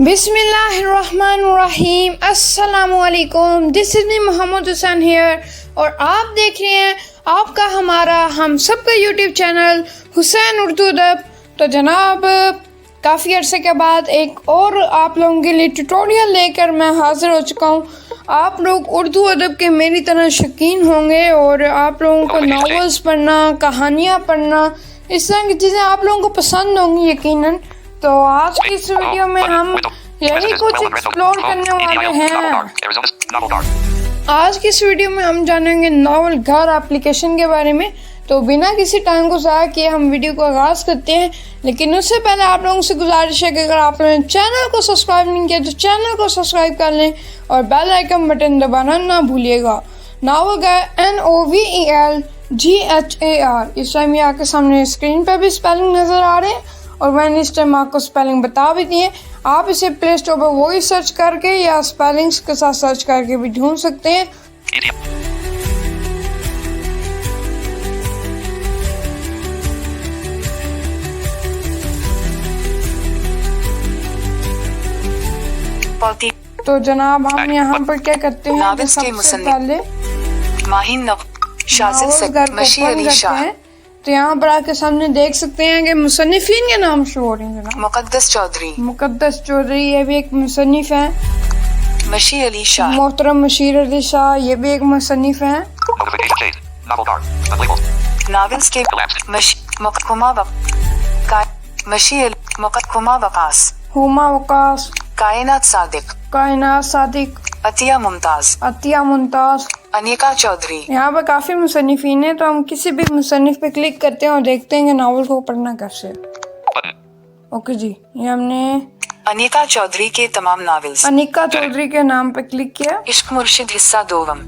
बिस्मिल्लाहिर्रहमानिर्रहीम अस्सलामुअलैकुम। This is me Mohammad Hussain here और आप देख रहे हैं आपका हमारा हम सबका यूट्यूब चैनल हुसैन उर्दू अदब। तो जनाब काफ़ी अरसे के बाद एक और आप लोगों के लिए ट्यूटोरियल लेकर मैं हाज़िर हो चुका हूँ। आप लोग उर्दू अदब के मेरी तरह शौकीन होंगे और आप लोगों को नावल्स पढ़ना, कहानियाँ पढ़ना, इस तरह की चीज़ें आप लोगों को पसंद होंगी यकीनन। तो आज की इस वीडियो में हम यही कुछ एक्सप्लोर करने वाले हैं। आज की इस वीडियो में हम जानेंगे नावल घर एप्लीकेशन के बारे में। तो बिना किसी टाइम को ज़ाया किए हम वीडियो को आगाज़ करते हैं, लेकिन उससे पहले आप लोगों से गुजारिश है कि अगर आप लोगों ने चैनल को सब्सक्राइब नहीं किया तो चैनल को सब्सक्राइब कर लें और बेल आइकन बटन दबाना ना भूलिएगा। नावल घर NOVELGHAR। इस टाइम ये आपके सामने स्क्रीन पर भी स्पेलिंग नज़र आ रहे हैं और मैंने इस टाइम आपको स्पेलिंग बता भी दी है। आप इसे प्ले स्टोर पर वही सर्च करके या स्पेलिंग्स के साथ सर्च करके भी ढूंढ सकते हैं। तो जनाब हम यहाँ पर क्या करते हैं, सबसे पहले तो यहाँ पर आपके सामने देख सकते हैं कि मुसन्निफीन के नाम शो हो रहे हैं जनाब। मुक़द्दस चौधरी ये भी एक मुसन्निफ है। मशीर अली शाह, मोहतरम मशीर अली शाह ये भी एक मुसन्निफ है। नावल्स के हुमा वकास, कायनात सादिक, अतिया मुमताज, अनिका चौधरी। यहाँ पर काफी मुसन्निफीन है। तो हम किसी भी मुसन्निफ पे क्लिक करते हैं और देखते हैं कि नावल को पढ़ना कैसे। ओके जी, ये हमने अनिका चौधरी के तमाम नावल्स, अनिका चौधरी के नाम पे क्लिक किया। इश्क मुर्शिद हिस्सा दोम,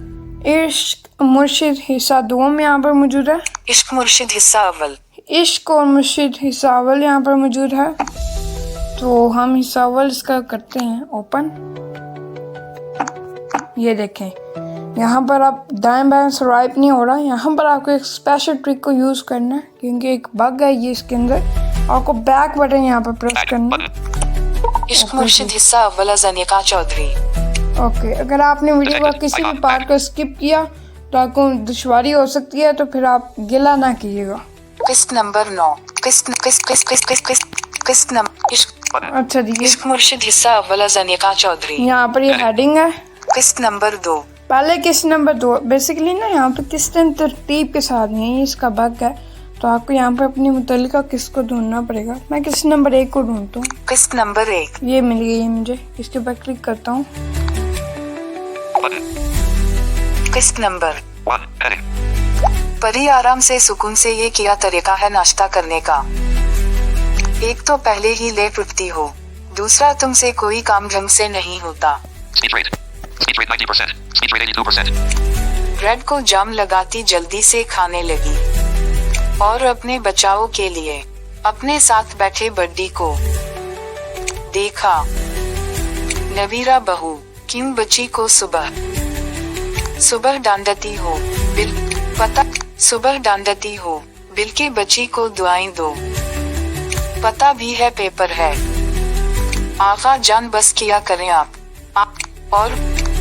इश्क मुर्शिद हिस्सा दोम यहाँ पर मौजूद है। इश्क मुर्शिद हिस्सा अव्वल, इश्क और मुर्शिद हिस्सा अव्वल यहाँ पर मौजूद है। तो हम हिस्सा अव्वल इसका करते हैं ओपन। ये देखें यहाँ पर आप दाएं बाएं स्वाइप नहीं हो रहा। यहाँ पर आपको एक स्पेशल ट्रिक को यूज़ करना है क्योंकि एक बग है ये इसके अंदर। आपको बैक बटन यहाँ पर प्रेस करना है। इश्क मुर्शिद हिस्सा अव्वल अनिका चौधरी। ओके, अगर आपने वीडियो का किसी भी पार्ट को स्किप किया तो आपको दुश्वारी हो सकती है, तो फिर आप गिला ना कीजिएगा। किस्त नंबर 9, किस्त नंबर अच्छा जी, इश्क मुर्शिद हिस्सा अव्वल अनिका चौधरी। यहाँ पर ये हेडिंग है। किस्त नंबर 2, पहले किस्त नंबर 2 बेसिकली ना यहाँ पर किस्त तरतीब के साथ नहीं है, इसका बग है। तो आपको यहाँ पर अपनी मुतल्लिका किस्त को ढूंढना पड़ेगा। मैं किस्त नंबर 1 को ढूंढता हूँ। किस्त नंबर 1 ये मिल गई है मुझे। इसके ऊपर क्लिक करता हूँ। किस्त नंबर 1, परी आराम से सुकून से ये क्या तरीका है नाश्ता करने का। एक तो पहले ही लेट उठती हो, दूसरा तुमसे कोई काम ढंग से नहीं होता। Speech rate 90%. Speech rate 82%. Bread को जाम लगाती जल्दी से खाने लगी और अपने बचाव के लिए अपने साथ बैठे बड्डी को देखा। नवीरा बहू क्यों बच्ची को सुबह डांटती हो, सुबह डांटती हो, बिल के बच्ची को दुआएं दो। पता भी है पेपर है। आका जान बस किया करें आप और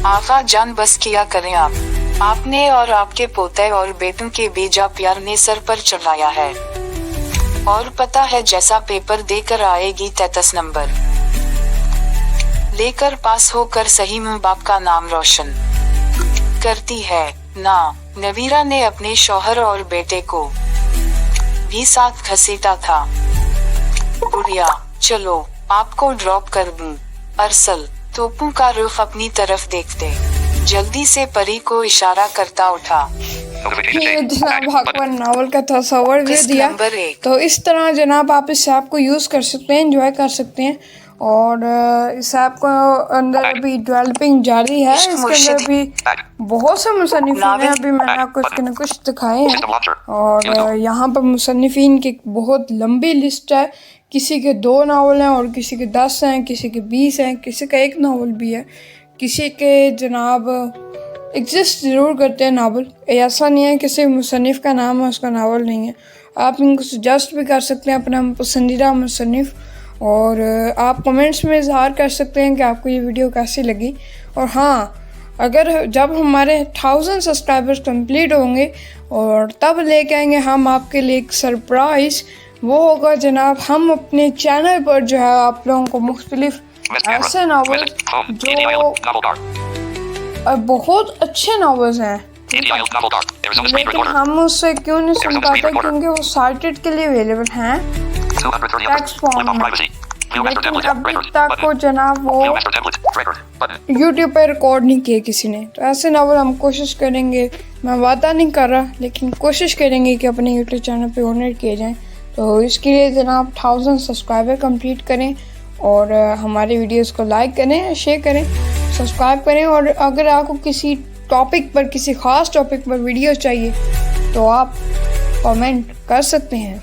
आका जान बस किया करें आप। आपने और आपके पोते और बेटों के बेजा प्यार ने सर पर चढ़ाया है और पता है जैसा पेपर देकर आएगी 33 नंबर लेकर पास होकर सही में बाप का नाम रोशन करती है ना। नवीरा ने अपने शौहर और बेटे को भी साथ घसीटा था। बुढ़िया चलो आपको ड्रॉप कर दूं। अरसल तोपों का रुख अपनी तरफ देखते जल्दी से परी को इशारा करता उठा। ये जनाब अकबर नावल का तस्वर दे दिया। तो इस तरह जनाब आप इस ऐप को यूज़ कर सकते हैं, एंजॉय कर सकते हैं। और इस ऐप को अंदर अभी डेवलपिंग जारी है। इसके अंदर भी बहुत से मुसन्निफीन हैं। अभी मैंने आपको इसके न कुछ दिखाए हैं और यहाँ पर मुसन्निफीन की बहुत लंबी लिस्ट है। किसी के 2 नावल हैं और किसी के 10 हैं, किसी के 20 हैं, किसी का 1 नावल भी है, किसी के जनाब एग्जिस्ट ज़रूर करते हैं नावल। ऐसा नहीं है किसी मुसन्निफ़ का नाम है उसका नावल नहीं है। आप इनको सजेस्ट भी कर सकते हैं अपना पसंदीदा मुसन्निफ़। और आप कमेंट्स में इजहार कर सकते हैं कि आपको ये वीडियो कैसी लगी। और हाँ, अगर जब हमारे 1000 सब्सक्राइबर्स कंप्लीट होंगे और तब लेके आएंगे हम आपके लिए एक सरप्राइज़। वो होगा जनाब, हम अपने चैनल पर जो है आप लोगों को मुख्तलिफ ऐसे नावल जो बहुत अच्छे नावल्स हैं, लेकिन हम उससे क्यों नहीं सुन पाते क्योंकि वो साइटेड के लिए अवेलेबल हैं, टेक्स्ट फॉर्म में, लेकिन अभी तक को जनाब वो यूट्यूब पर रिकॉर्ड नहीं किए किसी ने। तो ऐसे नावल हम कोशिश करेंगे, मैं वादा नहीं कर रहा लेकिन कोशिश करेंगे कि अपने यूट्यूब चैनल पे ऑनर किए जाएं। तो इसके लिए जनाब 1000 सब्सक्राइबर कंप्लीट करें और हमारे वीडियोस को लाइक करें, शेयर करें, सब्सक्राइब करें। और अगर आपको किसी टॉपिक पर, किसी ख़ास टॉपिक पर वीडियो चाहिए तो आप कमेंट कर सकते हैं।